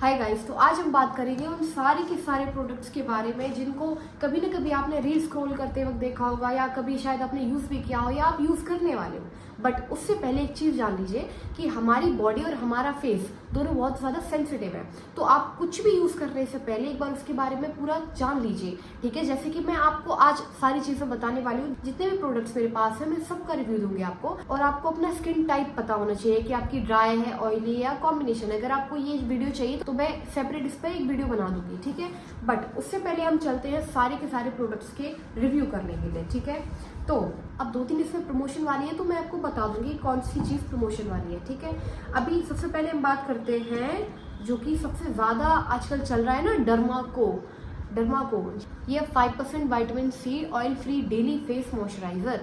Hi guys, तो आज हम बात करेंगे उन सारे के सारे प्रोडक्ट्स के बारे में जिनको कभी ना कभी आपने रील स्क्रॉल करते वक्त देखा होगा या कभी शायद आपने यूज़ भी किया हो या आप यूज़ करने वाले हो। बट उससे पहले एक चीज़ जान लीजिए कि हमारी बॉडी और हमारा फेस दोनों बहुत ज़्यादा सेंसिटिव है। तो आप कुछ भी यूज़ करने से पहले एक बार उसके बारे में पूरा जान लीजिए, ठीक है। जैसे कि मैं आपको आज सारी चीज़ें बताने वाली हूँ, जितने भी प्रोडक्ट्स मेरे पास है मैं सबका रिव्यू दूंगी आपको। और आपको अपना स्किन टाइप पता होना चाहिए कि आपकी ड्राई है, ऑयली या कॉम्बिनेशन। अगर आपको ये वीडियो चाहिए तो मैं सेपरेट इस पर एक वीडियो बना दूंगी, ठीक है। बट उससे पहले हम चलते हैं सारे के सारे प्रोडक्ट्स के रिव्यू करने के लिए, ठीक है। तो अब 2-3 इसमें प्रमोशन वाली है तो मैं आपको बता दूंगी कौन सी चीज़ प्रमोशन वाली है, ठीक है। अभी सबसे पहले हम बात करते हैं जो कि सबसे ज़्यादा आजकल चल रहा है ना, डर्माको। ये 5% vitamin C oil free daily face moisturiser.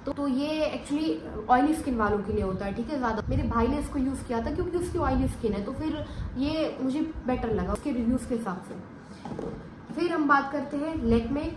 तो ये एक्चुअली ऑयली स्किन वालों के लिए होता है, ठीक है। ज़्यादा मेरे भाई ने इसको यूज़ किया था क्योंकि उसकी ऑयली स्किन है, तो फिर ये मुझे बेटर लगा उसके रिव्यूज़ के हिसाब से। फिर हम बात करते हैं लैक्मे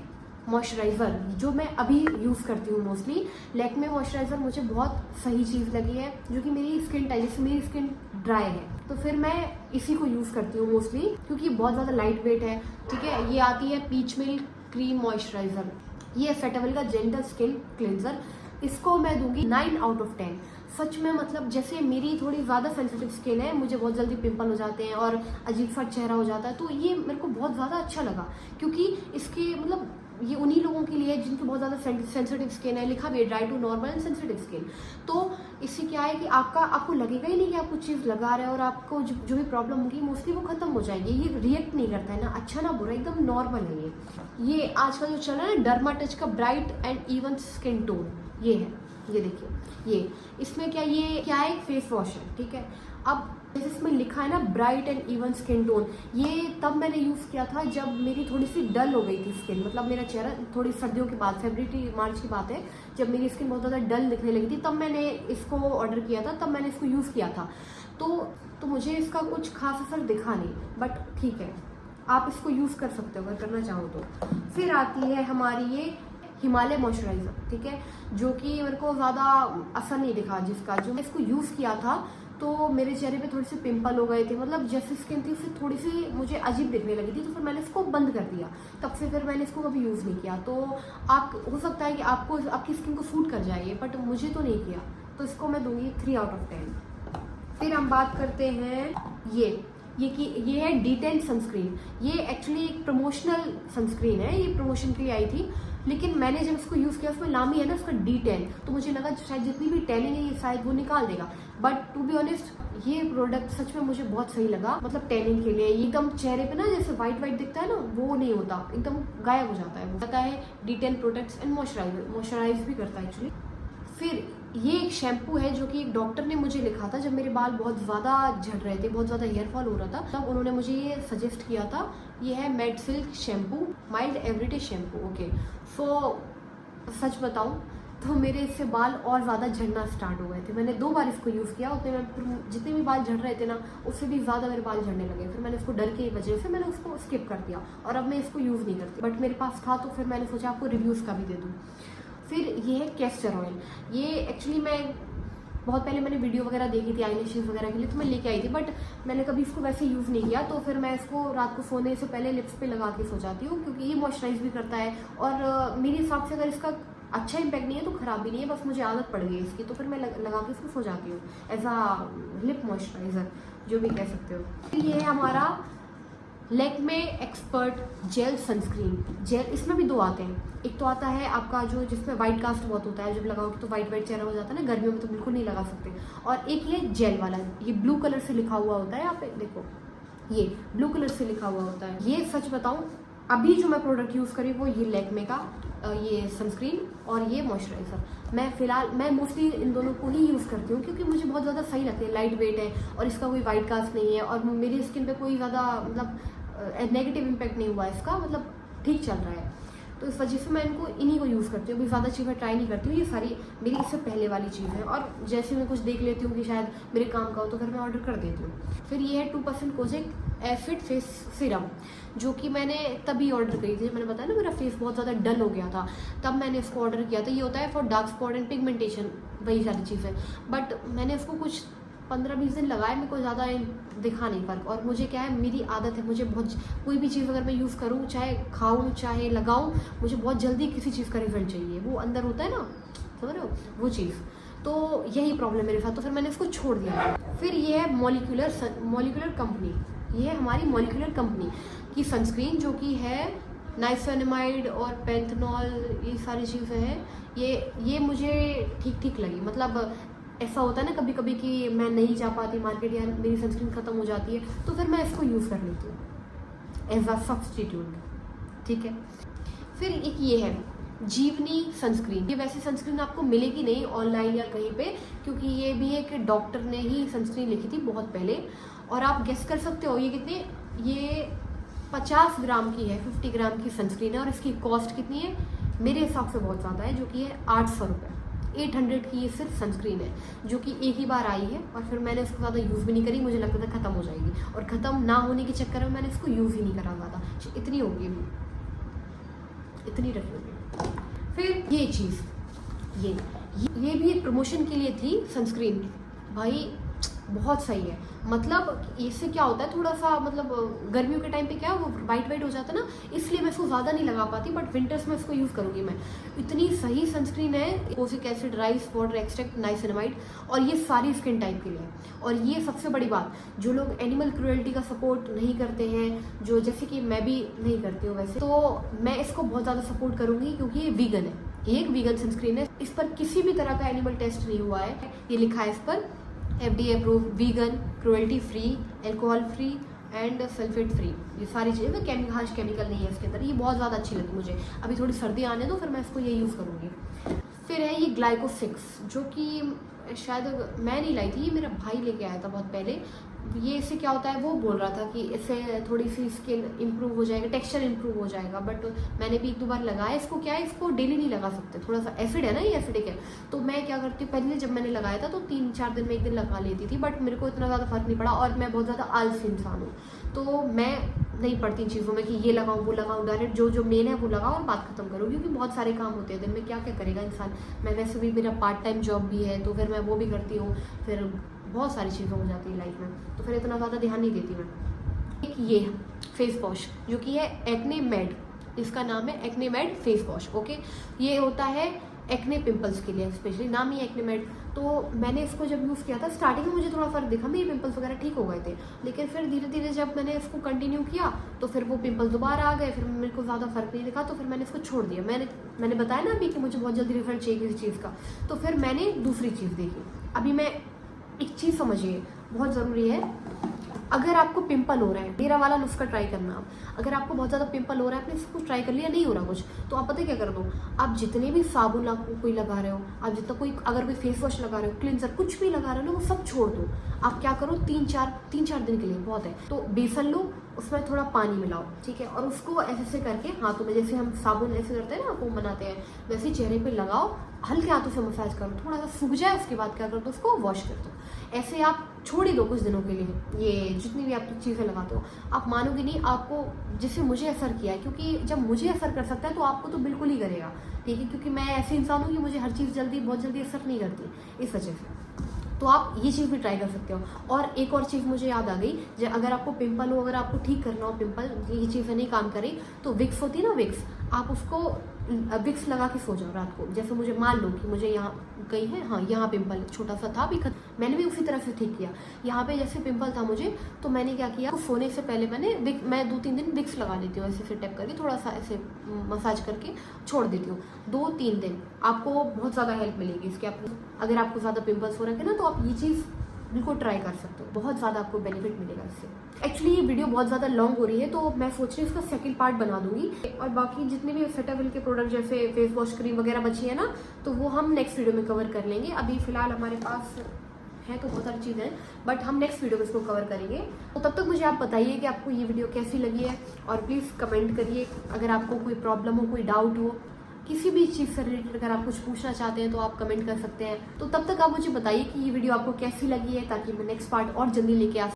मॉइस्चराइज़र, जो मैं अभी यूज़ करती हूँ मोस्टली। लैक्मे मॉइस्चराइज़र मुझे बहुत सही चीज़ लगी है, जो कि मेरी स्किन टाइप, जैसे मेरी स्किन ड्राई है तो फिर मैं इसी को यूज़ करती हूँ मोस्टली, क्योंकि बहुत ज़्यादा लाइट वेट है, ठीक है। ये आती है पीच मिल्क क्रीम मॉइस्चराइज़र। ये फेटावेल का जेंटल स्किन क्लिनजर। इसको मैं दूंगी 9 आउट ऑफ 10। सच में, मतलब जैसे मेरी थोड़ी ज़्यादा सेंसिटिव स्किन है, मुझे बहुत जल्दी पिंपल हो जाते हैं और अजीब सा चेहरा हो जाता है, तो ये मेरे को बहुत ज़्यादा अच्छा लगा। क्योंकि इसके मतलब ये उन्हीं लोगों के लिए जिनकी बहुत ज़्यादा सेंसिटिव स्किन है, लिखा भी है dry to normal and sensitive skin. तो इससे क्या है कि आपको लगेगा ही नहीं कि आप कुछ चीज़ लगा रहे हो, और आपको जो भी प्रॉब्लम होगी मोस्टली वो खत्म हो जाएगी। ये रिएक्ट नहीं करता है, ना अच्छा ना बुरा, एकदम नॉर्मल है ये आजकल जो चल रहा है ना, डर्मा टच का bright and even skin tone, ये है। ये देखिए, ये इसमें ये क्या है, फेस वॉश है, ठीक है। अब जैसे इसमें लिखा है ना bright and even skin tone, ये तब मैंने यूज़ किया था जब मेरी थोड़ी सी डल हो गई थी स्किन। मतलब मेरा चेहरा थोड़ी सर्दियों के बाद, फरवरी मार्च की बात है, जब मेरी स्किन बहुत ज़्यादा डल दिखने लगी थी, तब मैंने इसको ऑर्डर किया था, तब मैंने इसको यूज़ किया था। तो मुझे इसका कुछ खास असर दिखा नहीं, बट ठीक है, आप इसको यूज़ कर सकते हो अगर करना चाहो तो। फिर आती है हमारी ये हिमालय मॉइस्चराइज़र, ठीक है, जो कि मेरे को ज़्यादा असर नहीं दिखा। जिसका जो मैं इसको यूज़ किया था तो मेरे चेहरे पे थोड़े से पिंपल हो गए थे, मतलब जैसी स्किन थी उससे थोड़ी सी मुझे अजीब दिखने लगी थी, तो फिर मैंने इसको बंद कर दिया। तब से फिर मैंने इसको कभी यूज़ नहीं किया। तो आप हो सकता है कि आपको आपकी स्किन को सूट कर जाए, बट मुझे तो नहीं किया, तो इसको मैं दूंगी 3 आउट ऑफ 10। फिर हम बात करते हैं ये है D10 सनस्क्रीन। ये एक्चुअली एक प्रमोशनल सनस्क्रीन है, ये प्रमोशन के लिए आई थी, लेकिन मैंने जब इसको यूज़ किया, उसमें नाम ही है ना उसका D10, तो मुझे लगा शायद जितनी भी टैनिंग है ये शायद वो निकाल देगा। बट टू बी ऑनेस्ट ये प्रोडक्ट सच में मुझे बहुत सही लगा। मतलब टैनिंग के लिए एकदम चेहरे पे ना जैसे वाइट दिखता है ना, वो नहीं होता, एकदम गायब हो जाता है। वो पता है D10 प्रोडक्ट्स एंड मॉइस्चराइज भी करता है एक्चुअली। फिर ये एक शैम्पू है जो कि एक डॉक्टर ने मुझे लिखा था जब मेरे बाल बहुत ज़्यादा झड़ रहे थे, बहुत ज़्यादा हेयर फॉल हो रहा था, तब उन्होंने मुझे ये सजेस्ट किया था। ये है made silk shampoo, mild everyday shampoo, okay. So सच बताऊं तो मेरे इससे बाल और ज़्यादा झड़ना स्टार्ट हो गए थे। मैंने 2 बार इसको यूज़ किया, उतने में जितने भी बाल झड़ रहे थे ना, उससे भी ज़्यादा मेरे बाल झड़ने लगे। फिर मैंने इसको डर की वजह से मैंने उसको स्किप कर दिया, और अब मैं इसको यूज़ नहीं करती, बट मेरे पास था तो फिर मैंने सोचा आपको रिव्यूज़ का भी दे दूँ। फिर ये है कैस्टर ऑयल। ये एक्चुअली मैं बहुत पहले मैंने वीडियो वगैरह देखी थी आईलैशेस वगैरह के लिए, तो मैं लेके आई थी, बट मैंने कभी इसको वैसे यूज़ नहीं किया। तो फिर मैं इसको रात को सोने से पहले लिप्स पे लगा के सो जाती हूँ, क्योंकि ये मॉइस्चराइज भी करता है, और मेरे हिसाब से अगर इसका अच्छा इम्पैक्ट नहीं है तो ख़राब भी नहीं है, बस मुझे आदत पड़ गई इसकी, तो फिर मैं लगा के इसको सो जाती हूँ एज आ लिप मॉइस्चराइज़र, जो भी कह सकते हो। फिर ये है हमारा Lakme expert jail sunscreen gel. इसमें भी 2 आते हैं, एक तो आता है आपका जो जिसमें वाइट कास्ट बहुत होता है, जब लगाओगे तो वाइट चेहरा हो जाता है ना, गर्मियों में तो बिल्कुल नहीं लगा सकते। और एक ये जेल वाला, ये ब्लू कलर से लिखा हुआ होता है, यहाँ पे देखो ये ब्लू कलर से लिखा हुआ होता है। ये सच बताऊँ, अभी जो मैं प्रोडक्ट यूज़ करी वो ये लैक्मे का ये सनस्क्रीन और ये मॉइस्चराइज़र। मैं मोस्टली इन दोनों को ही यूज़ करती हूँ, क्योंकि मुझे बहुत ज़्यादा सही लगती है। लाइट वेट है और इसका कोई वाइट कास्ट नहीं है, और मेरी स्किन पे कोई ज़्यादा मतलब नेगेटिव इम्पैक्ट नहीं हुआ इसका, मतलब ठीक चल रहा है। तो इस वजह से मैं इन्हीं को यूज़ करती हूँ। अभी ज़्यादा चीज़ें ट्राई नहीं करती हूँ, ये सारी मेरी इससे पहले वाली चीज़ है, और जैसे मैं कुछ देख लेती हूँ कि शायद मेरे काम का हो तो फिर मैं ऑर्डर कर देती हूँ। फिर ये है 2% कोजिक एफिड फेस सीरम, जो कि मैंने तभी ऑर्डर करी थी, मैंने बताया ना मेरा फेस बहुत ज़्यादा डल हो गया था, तब मैंने इसको ऑर्डर किया था। ये होता है for dark spot and pigmentation, वही सारी चीज़ है। बट मैंने इसको कुछ 15-20 दिन लगाए, मेरे को ज़्यादा दिखा नहीं फ़र्क। और मुझे क्या है, मेरी आदत है, मुझे बहुत कोई भी चीज़ अगर मैं यूज़ करूँ, चाहे खाऊँ चाहे लगाऊँ, मुझे बहुत जल्दी किसी चीज़ का रिजल्ट चाहिए। वो अंदर होता है ना, समझ रहे हो, वो चीज़। तो यही प्रॉब्लम मेरे साथ, तो फिर मैंने इसको छोड़ दिया। फिर ये है मॉलिक्यूलर कंपनी। ये है हमारी मॉलिक्यूलर कंपनी की सनस्क्रीन, जो कि है नाइसिनामाइड और पैंथेनॉल, ये सारी चीज़ें हैं। ये मुझे ठीक लगी। मतलब ऐसा होता है ना कभी कभी कि मैं नहीं जा पाती मार्केट या मेरी सनस्क्रीन ख़त्म हो जाती है, तो फिर मैं इसको यूज़ कर लेती हूँ एज अ सब्सटीट्यूट, ठीक है। फिर एक ये है जीवनी सनस्क्रीन। ये वैसे सनस्क्रीन आपको मिलेगी नहीं ऑनलाइन या कहीं पे, क्योंकि ये भी एक डॉक्टर ने ही सनस्क्रीन लिखी थी बहुत पहले। और आप गेस कर सकते हो ये कितने, ये 50 ग्राम की है, 50 ग्राम की सनस्क्रीन है। और इसकी कॉस्ट कितनी है, मेरे हिसाब से बहुत ज़्यादा है, जो कि है 800 रुपये। 800 की ये सिर्फ सनस्क्रीन है, जो कि एक ही बार आई है। और फिर मैंने इसको ज़्यादा यूज़ भी नहीं करी, मुझे लगता था ख़त्म हो जाएगी, और ख़त्म ना होने के चक्कर में मैंने इसको यूज़ ही नहीं करा ज़्यादा। इतनी होगी, इतनी रखी होगी। फिर ये चीज़, ये भी एक प्रमोशन के लिए थी सनस्क्रीन भाई, बहुत सही है। मतलब इससे क्या होता है, थोड़ा सा मतलब गर्मियों के टाइम पे क्या है, वो वाइट हो जाता है ना, इसलिए मैं इसको ज़्यादा नहीं लगा पाती, बट विंटर्स में इसको यूज़ करूँगी मैं। इतनी सही सनस्क्रीन है, cosec acid, rice water extract, niacinamide, और ये सारी स्किन टाइप के लिए है। और ये सबसे बड़ी बात, जो लोग एनिमल क्रूएल्टी का सपोर्ट नहीं करते हैं, जो जैसे कि मैं भी नहीं करती हूँ वैसे, तो मैं इसको बहुत ज़्यादा सपोर्ट करूँगी, क्योंकि ये वीगन है, एक वीगन सनस्क्रीन है। इस पर किसी भी तरह का एनिमल टेस्ट नहीं हुआ है। ये लिखा है इस पर FDA approve, vegan, cruelty free, alcohol free and sulphate free. ये सारी चीज़ें केमिकल नहीं है इसके अंदर। ये बहुत ज़्यादा अच्छी लगी मुझे। अभी थोड़ी सर्दी आने दो, फिर मैं इसको ये यूज़ करूँगी। फिर है ये ग्लाइको 6, जो कि शायद मैं नहीं लाई थी, ये मेरा भाई लेके आया था बहुत पहले। ये इससे क्या होता है, वो बोल रहा था कि इससे थोड़ी सी स्किन इंप्रूव हो जाएगा, टेक्सचर इंप्रूव हो जाएगा। बट मैंने भी 1-2 बार लगाया। इसको क्या है, इसको डेली नहीं लगा सकते, थोड़ा सा एसिड है ना, ये एसिडिक है। तो मैं क्या करती हूँ, पहले जब मैंने लगाया था तो 3-4 दिन में 1 दिन लगा लेती थी, बट मेरे को इतना ज़्यादा फर्क नहीं पड़ा। और मैं बहुत ज़्यादा आलसी इंसान हूँ, तो मैं नहीं पड़ती इन चीज़ों में कि ये लगाऊँ वो लगाऊँ। डायरेक्ट जो मेन है वो लगाओ और बात खत्म करो, क्योंकि बहुत सारे काम होते हैं दिन में, क्या क्या करेगा इंसान। मैं वैसे भी, मेरा पार्ट टाइम जॉब भी है, तो फिर मैं वो भी करती हूँ, फिर बहुत सारी चीज़ें हो जाती है लाइफ में, तो फिर इतना ज़्यादा ध्यान नहीं देती मैं। एक ये फेस वॉश, जो कि है एक्ने मेड, इसका नाम है acne made face wash, okay. ये होता है एक्ने पिंपल्स के लिए, स्पेशली नाम ही एक्ने मेड। तो मैंने इसको जब यूज़ किया था, स्टार्टिंग में मुझे थोड़ा फ़र्क दिखा, मेरे पिंपल्स वगैरह ठीक हो गए थे। लेकिन फिर धीरे धीरे जब मैंने इसको कंटिन्यू किया, तो फिर वो पिंपल्स दोबारा आ गए, फिर मेरे को ज़्यादा फर्क नहीं दिखा, तो फिर मैंने इसको छोड़ दिया। मैंने बताया ना अभी कि मुझे बहुत जल्दी रिजल्ट चाहिए किसी चीज़ का, तो फिर मैंने दूसरी चीज़ देखी। अभी मैं एक चीज़ समझिए, बहुत ज़रूरी है, अगर आपको पिंपल हो रहा है, मेरा वाला नुस्खा ट्राई करना आप। अगर आपको बहुत ज़्यादा पिंपल हो रहा है, आपने सब कुछ ट्राई कर लिया, नहीं हो रहा कुछ, तो आप पता है क्या कर दो, आप जितने भी साबुन आपको कोई लगा रहे हो, आप जितना कोई अगर कोई फेस वॉश लगा रहे हो, क्लिनजर कुछ भी लगा रहे हो ना, वो सब छोड़ दो। आप क्या करो, 3-4 दिन के लिए बहुत है, तो बेसन लो, उसमें थोड़ा पानी मिलाओ, ठीक है, और उसको ऐसे करके हाथों में, जैसे हम साबुन ऐसे करते हैं ना, वो बनाते हैं, वैसे चेहरे पे लगाओ, हल्के हाथों से मसाज करो, थोड़ा सा सूख जाए, उसके बाद क्या करो, तो उसको वॉश कर दो। ऐसे आप छोड़ ही दो कुछ दिनों के लिए। ये जितनी भी आप चीज़ें लगाते हो, आप मानोगे नहीं, आपको जिससे मुझे असर किया है, क्योंकि जब मुझे असर कर सकता है तो आपको तो बिल्कुल ही करेगा, ठीक है, क्योंकि मैं ऐसे इंसान हूँ कि मुझे हर चीज़ बहुत जल्दी असर नहीं करती, इस वजह से। तो आप ये चीज़ भी ट्राई कर सकते हो। और एक और चीज़ मुझे याद आ गई, जब अगर आपको पिंपल हो, अगर आपको ठीक करना हो पिंपल, ये चीज़ें नहीं काम करें, तो विक्स होती है ना, विक्स, आप उसको विक्स लगा के सो जाओ रात को। जैसे मुझे मान लो कि मुझे यहाँ कहीं है, हाँ यहाँ पिंपल छोटा सा था, मैंने भी उसी तरह से ठीक किया। यहाँ पे जैसे पिंपल था मुझे, तो मैंने क्या किया, सोने से पहले मैं 2-3 दिन विक्स लगा लेती हूँ, ऐसे टैप करके, थोड़ा सा ऐसे मसाज करके छोड़ देती हूँ। 2-3 दिन आपको बहुत ज़्यादा हेल्प मिलेगी इसके। अगर आपको ज़्यादा पिंपल्स हो रहे हैं ना, तो आप ये चीज़ बिल्कुल ट्राई कर सकते हो, बहुत ज़्यादा आपको बेनिफिट मिलेगा इससे। एक्चुअली ये वीडियो बहुत ज़्यादा लॉन्ग हो रही है, तो मैं सोच रही हूँ इसका सेकंड पार्ट बना दूंगी। और बाकी जितने भी सेटाविल के प्रोडक्ट जैसे फेस वॉश, क्रीम वगैरह बची है ना, तो वो हम नेक्स्ट वीडियो में कवर कर लेंगे। अभी फिलहाल हमारे पास है तो बहुत सारी चीज़ें हैं, बट हम नेक्स्ट वीडियो में इसको कवर करेंगे। तो तब तक मुझे आप बताइए कि आपको ये वीडियो कैसी लगी है, और प्लीज़ कमेंट करिए। अगर आपको कोई प्रॉब्लम हो, कोई डाउट हो, किसी भी चीज़ से रिलेटेड अगर आप कुछ पूछना चाहते हैं, तो आप कमेंट कर सकते हैं। तो तब तक आप मुझे बताइए कि ये वीडियो आपको कैसी लगी है, ताकि मैं नेक्स्ट पार्ट और जल्दी लेके आ